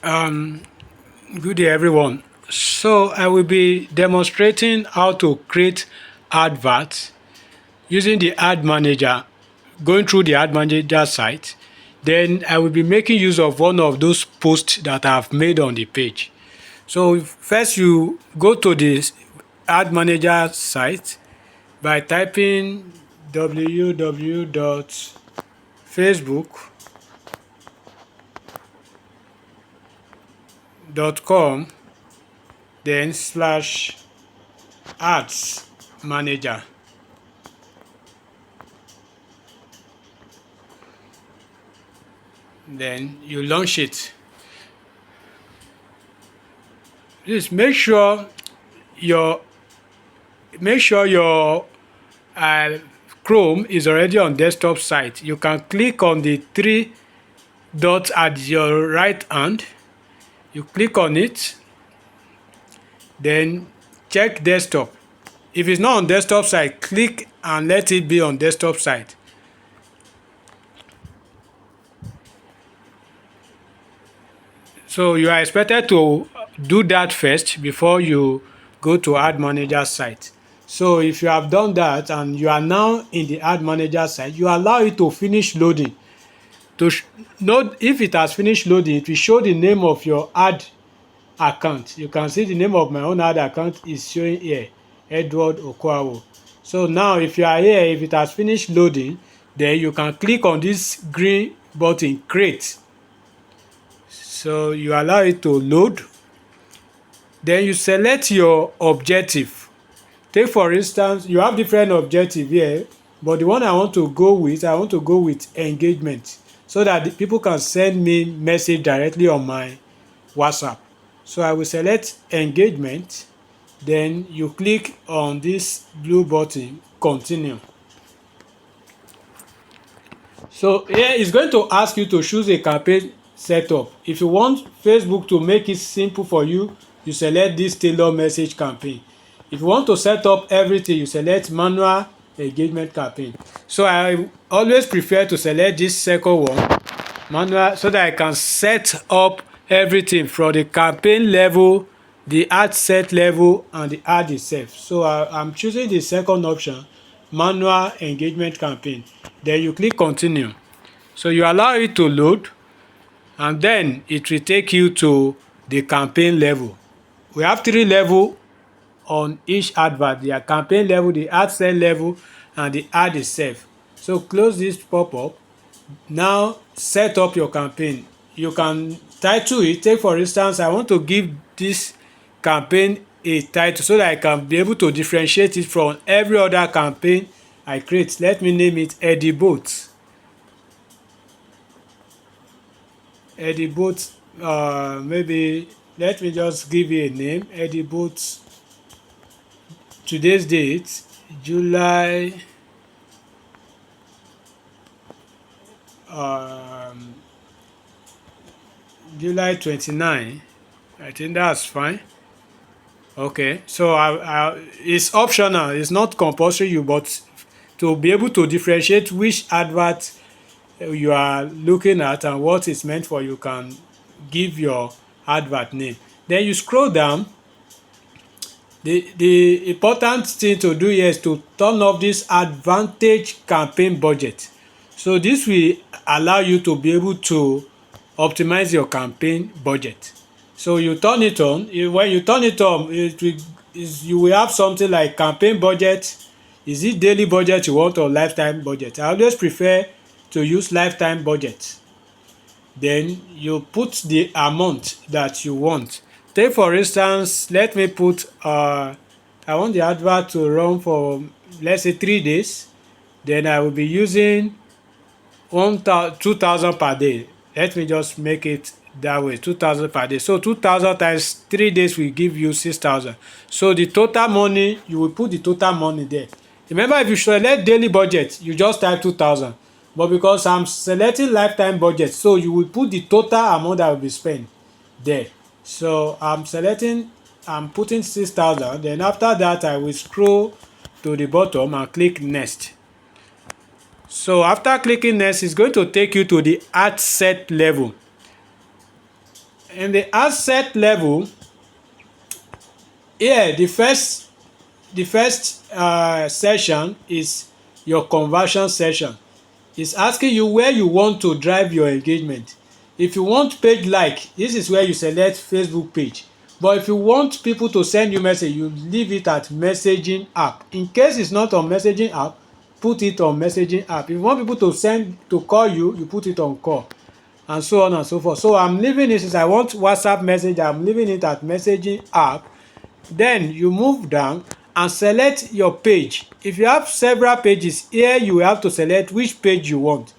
Um, Good day, everyone. So I will be demonstrating how to create adverts using the ad manager, going through the ad manager site. Then I will be making use of one of those posts that I've made on the page. So first you go to the ad manager site by typing www.facebook.com then slash ads manager. Then you launch it. Please your make sure your uh, Chrome is already on desktop site. You can click on the three dots at your right hand. You click on it, then check desktop. If it's not on desktop site, click and let it be on desktop site. So you are expected to do that first before you go to ad manager site. So if you have done that and you are now in the ad manager site, you allow it to finish loading. To note if it has finished loading, it will show the name of your ad account. You can see the name of my own ad account is showing here, Edward Okwawo. So now if you are here, if it has finished loading, then you can click on this green button, create. So you allow it to load. Then you select your objective. Take for instance, you have different objective here, but the one I want to go with engagement, so that the people can send me message directly on my WhatsApp. So I will select engagement, then you click on this blue button, continue. So here it's going to ask you to choose a campaign setup. If you want Facebook to make it simple for you, you select this tailor message campaign. If you want to set up everything, you select manual engagement campaign. So I always prefer to select this second one, manual, so that I can set up everything from the campaign level, the ad set level, and the ad itself. So I'm choosing the second option, manual engagement campaign. Then you click continue. So you allow it to load, and then it will take you to the campaign level. We have three levels on each advert: the campaign level, the ad set level, and the ad itself. So close this pop-up. Now set up your campaign. You can title it. Take for instance, I want to give this campaign a title so that I can be able to differentiate it from every other campaign I create. Let me name it Eddie Boat. Eddie Boat, maybe let me just give you a name. Eddie Boat, today's date, July um, July 29. I think that's fine. Okay, so it's optional, it's not compulsory, but to be able to differentiate which advert you are looking at and what it's meant for, you can give your advert name. Then you scroll down. The important thing to do here is to turn off this advantage campaign budget. So this will allow you to be able to optimize your campaign budget. So you turn it on. When you turn it on, you will have something like campaign budget. Is it daily budget you want or lifetime budget? I always prefer to use lifetime budget. Then you put the amount that you want. Take for instance, let me put I want the advert to run for, let's say, 3 days. Then I will be using 2,000 per day. Let me just make it that way, 2,000 per day. So 2,000 times 3 days will give you 6,000. So the total money, you will put the total money there. Remember, if you select daily budget, you just type 2,000. But because I'm selecting lifetime budget, so you will put the total amount that will be spent there. So I'm putting 6,000. Then after that, I will scroll to the bottom and click next. So after clicking next, it's going to take you to the ad set level. in the asset level, here the first session is your conversion session. It's asking you where you want to drive your engagement. If you want page like, this is where you select Facebook page. But if you want people to send you message, you leave it at messaging app. In case it's not on messaging app, put it on messaging app. If you want people to call you, you put it on call, and so on and so forth. So I'm leaving it, since I want WhatsApp message, I'm leaving it at messaging app. Then you move down and select your page. If you have several pages, here you have to select which page you want.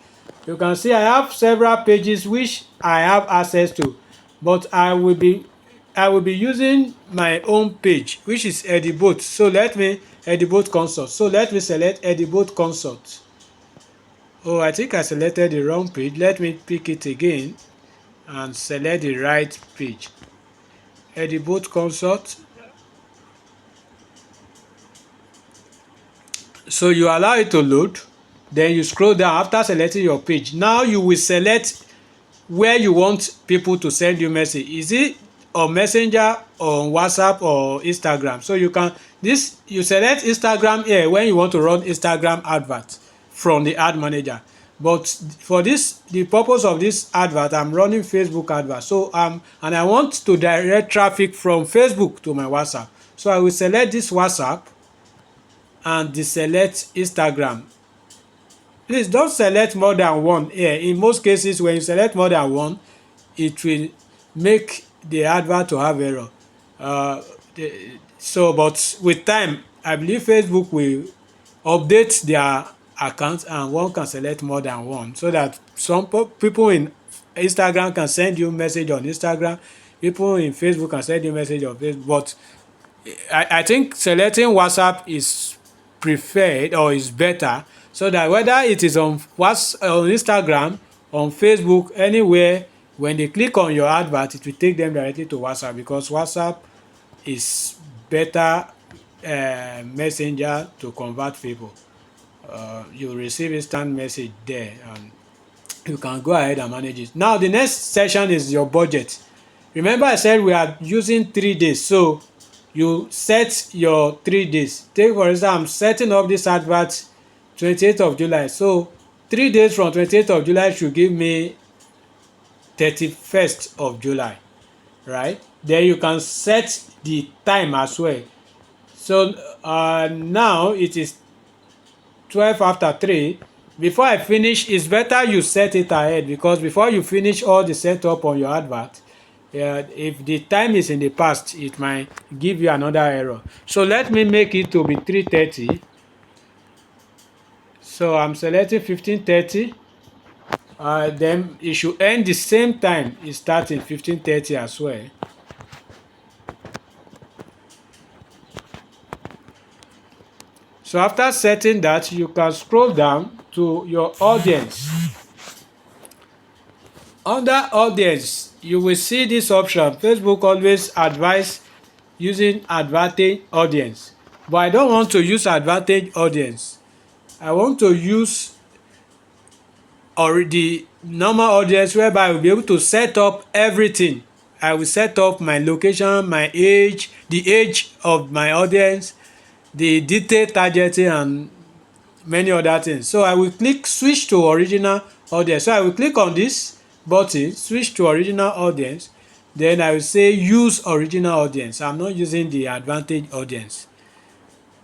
You can see I have several pages which I have access to, but I will be using my own page, which is Edibot. So let me Edibot Consult. So let me select Edibot Consult. Oh, I think I selected the wrong page. Let me pick it again and select the right page. Edibot Consult. So you allow it to load, then you scroll down after selecting your page. Now you will select where you want people to send you message. Is it on Messenger, or on WhatsApp, or Instagram? So you select Instagram here when you want to run Instagram advert from the ad manager. But for the purpose of this advert, I'm running Facebook advert. So and I want to direct traffic from Facebook to my WhatsApp. So I will select this WhatsApp and deselect Instagram. Please don't select more than one here. In most cases, when you select more than one, it will make the advert to have error. But with time, I believe Facebook will update their account and one can select more than one, so that some people in Instagram can send you message on Instagram, people in Facebook can send you message on Facebook. But I think selecting WhatsApp is preferred, or is better, so that whether it is on Instagram, on Facebook, anywhere, when they click on your advert, it will take them directly to WhatsApp, because WhatsApp is better messenger to convert people. You receive instant message there, and you can go ahead and manage it. Now the next section is your budget. Remember I said we are using 3 days, so you set your 3 days. Take for instance, I'm setting up this advert 28th of July. So 3 days from 28th of July should give me 31st of July, right? Then you can set the time as well. So now it is 12 after 3. Before I finish, it's better you set it ahead, because before you finish all the setup on your advert, if the time is in the past, it might give you another error. So let me make it to be 3:30. So I'm selecting 15:30. Then it should end the same time it starts in 15:30 as well. So after setting that, you can scroll down to your audience. Under audience, you will see this option. Facebook always advise using advantage audience, but I don't want to use advantage audience. I want to use the normal audience, whereby I will be able to set up everything. I will set up my location, my age, the age of my audience, the detailed targeting, and many other things. So I will click switch to original audience. So I will click on this button, switch to original audience. Then I will say use original audience. I'm not using the advantage audience.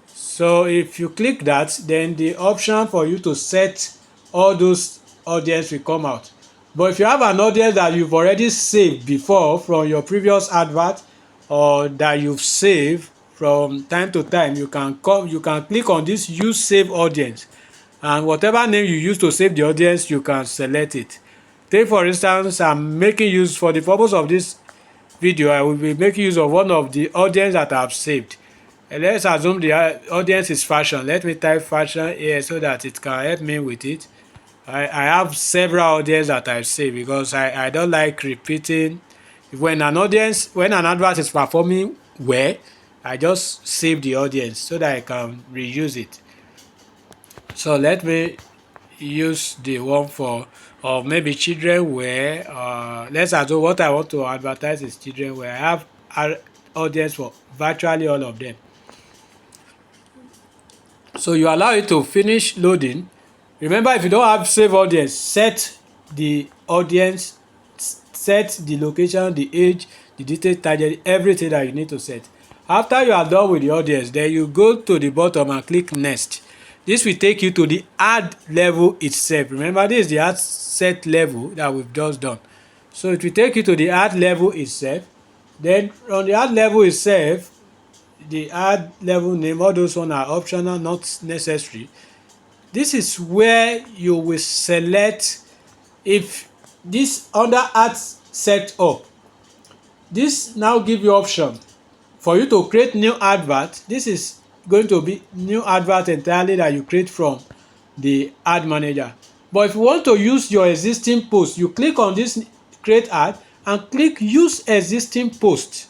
So if you click that, then the option for you to set all those audience will come out. But if you have an audience that you've already saved before from your previous advert, or that you've saved from time to time, you can click on this use save audience, and whatever name you use to save the audience, you can select it. Take for instance, I'm making use, for the purpose of this video, I will be making use of one of the audience that I've saved. And let's assume the audience is fashion. Let me type fashion here so that it can help me with it. I have several audience that I've saved, because I don't like repeating. When an advert is performing well, I just save the audience so that I can reuse it. So let me use the one for or maybe children wear. Let's assume what I want to advertise is children wear. I have an audience for virtually all of them. So you allow it to finish loading. Remember, if you don't have save audience, set the audience, set the location, the age, the detail, target, everything that you need to set. After you are done with the audience, then you go to the bottom and click next. This will take you to the ad level itself. Remember, this is the ad set level that we've just done. So it will take you to the ad level itself. Then on the ad level itself, the ad level name, all those ones are optional, not necessary. This is where you will select if this under ads setup. This now give you option for you to create new advert. This is going to be new advert entirely that you create from the ad manager. But if you want to use your existing post, you click on this create ad and click use existing post.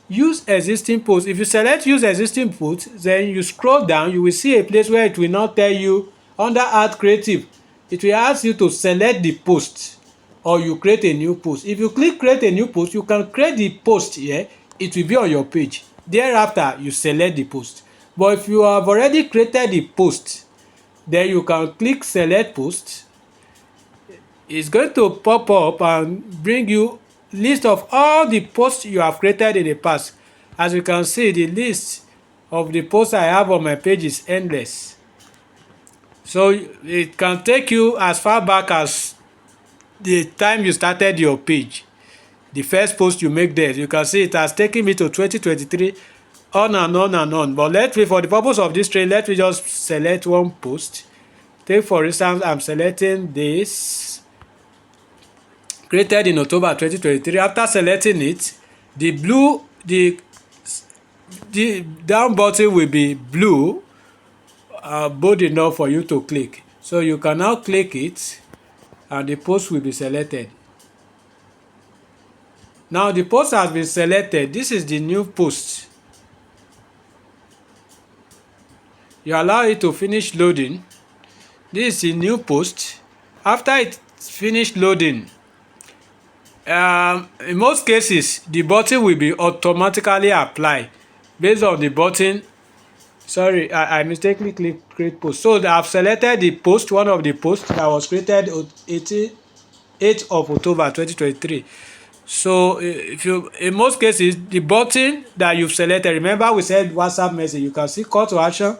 Use existing post. If you select use existing post, then you scroll down, you will see a place where it will now tell you under add creative, it will ask you to select the post or you create a new post. If you click create a new post, you can create the post here. It will be on your page. Thereafter, you select the post. But if you have already created the post, then you can click select post. It's going to pop up and bring you list of all the posts you have created in the past. As you can see, the list of the posts I have on my page is endless. So it can take you as far back as the time you started your page. The first post you make there, you can see it has taken me to 2023, on and on and on. But let me, for the purpose of this training, let me just select one post. Take for instance, I'm selecting this, created in October 2023. After selecting it, the blue, the down button will be blue, bold enough for you to click. So you can now click it and the post will be selected. Now the post has been selected. This is the new post. You allow it to finish loading. This is the new post. After it finished loading, in most cases the button will be automatically applied based on the button. Sorry, I mistakenly clicked create post. So I've selected the post, one of the posts that was created 8th of October 2023. So if you, in most cases, the button that you've selected, remember we said WhatsApp message, you can see call to action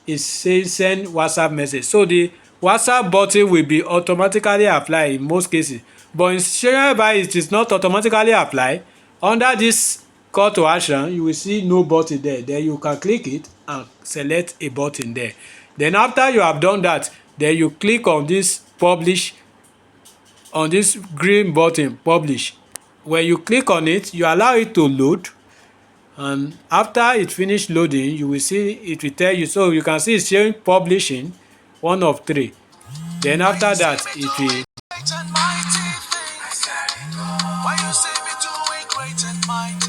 is saying send WhatsApp message. So the WhatsApp button will be automatically applied in most cases. But in situation whereby it is not automatically applied, under this call to action, you will see no button there. Then you can click it and select a button there. Then after you have done that, then you click on this publish, on this green button publish. When you click on it, you allow it to load, and after it finish loading, you will see it will tell you. So you can see it's showing publishing 1 of 3. Then after that it will why you say me doing great and mighty